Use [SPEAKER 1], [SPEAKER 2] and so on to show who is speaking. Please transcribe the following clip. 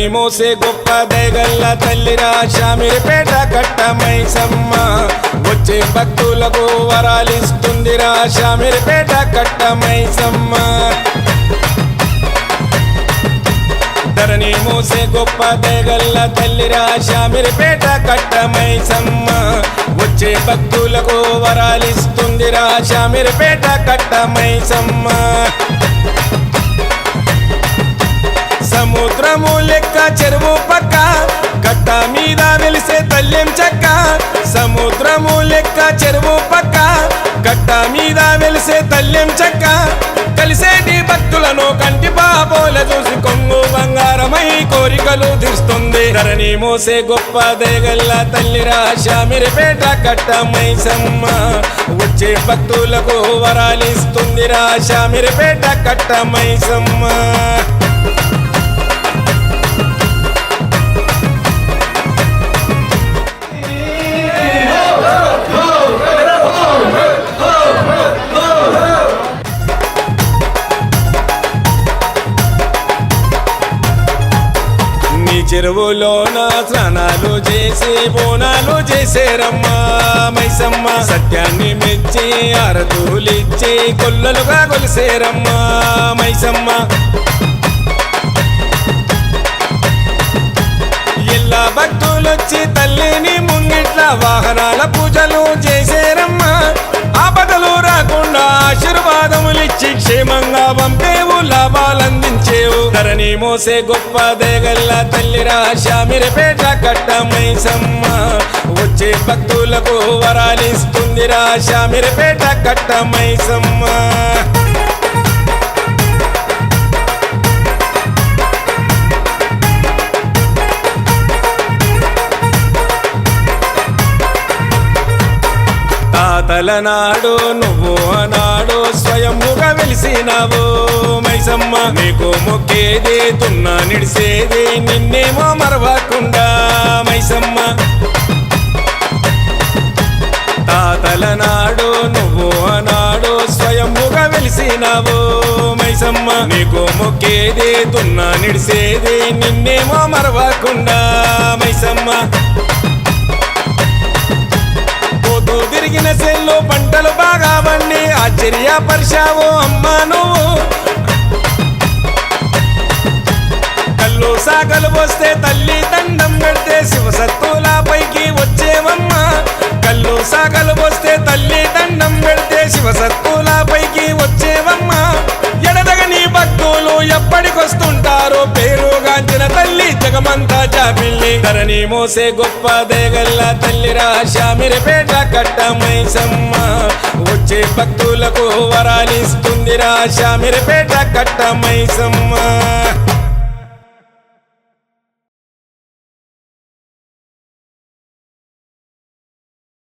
[SPEAKER 1] ధరణి మోసే గొప్ప దయగల్ల తల్లిరా శామిరిపేట కట్ట మైసమ్మ వచ్చే భక్తులకు వరాలిస్తుందిరా శామిరిపేట కట్ట మైసమ్మ ధరణి మోసే గొప్ప దయగల్ల తల్లిరా శామిరిపేట కట్ట మైసమ్మ వచ్చే భక్తులకు వరాలిస్తుందిరా శామిరిపేట కట్ట మైసమ్మ సముద్రము లెక్క చెరువు పక్క కట్ట మీద వెలిసే తల్లెం చెక్క సముద్రము లెక్క చెరువు పక్క కట్ట మీద వెలిసే తల్లెం చెక్క కలిసేటి భక్తులను కంటి బాబోల చూసి కొంగు బంగారమై కోరికలు తీరుస్తుంది ధరణి మోసే గొప్ప దయగల్ల తల్లిరా శామిరిపేట కట్ట మైసమ్మ వచ్చే భక్తులకు వరాలిస్తుందిరా శామిరిపేట కట్ట మైసమ్మ చెరువులోన స్నానాలు చేసి బోనాలు చేసేరమ్మా మైసమ్మ సత్యాన్ని మెచ్చి ఆరతులిచ్చి కొల్లలుగా కొలిసేరమ్మా మైసమ్మ ఇలా భక్తులొచ్చి తల్లిని ముంగిట్ల వాహనాల పూజలు చేసేరమ్మా ఆపదలు రాకుండా ఆశీర్వాదములిచ్చి క్షేమంగా పంపేవు లాభాలందించేవు ధరణి మోసే గొప్ప దయగల్ల తల్లిరా శామిరిపేట కట్ట మైసమ్మ వచ్చే భక్తులకు వరాలిస్తుందిరా శామిరిపేట కట్ట మైసమ్మ తాతలనాడు నువ్వు ఆనాడు స్వయముగా వెలిసినావు మైసమ్మ నీకు మొక్కేది తున్నా నిడిసేది నిన్నేమో మరవకుండా మైసమ్మ తాతలనాడు నువ్వు ఆనాడు స్వయముగా వెలిసినావు మైసమ్మ నీకు మొక్కేది తున్నా నిడిసేది నిన్నేమో మరవకుండా మైసమ్మ తిరిగిన సెల్లో పంటలు బాగా పండి ఆశ్చర్యపరిచావు అమ్మా నువ్వు కళ్ళు సాగలు వస్తే తల్లి దండం పెడితే శివసత్తుల పైకి వచ్చేవమ్మా కళ్ళు సాగలు వస్తే తల్లి దండం పెడితే శివసత్తుల పైకి వచ్చేవమ్మా ఎడదగని భక్తులు ఎప్పటికొస్తుంటారో పేరుగాంచిన తల్లి జగమంతా జాబిల్లి ధరణి మోసే గొప్ప దయగల్ల తల్లిరా శామిరిపేట కట్ట మైసమ్మ వచ్చే భక్తులకు వరాలిస్తుందిరా శామిరిపేట కట్ట మైసమ్మ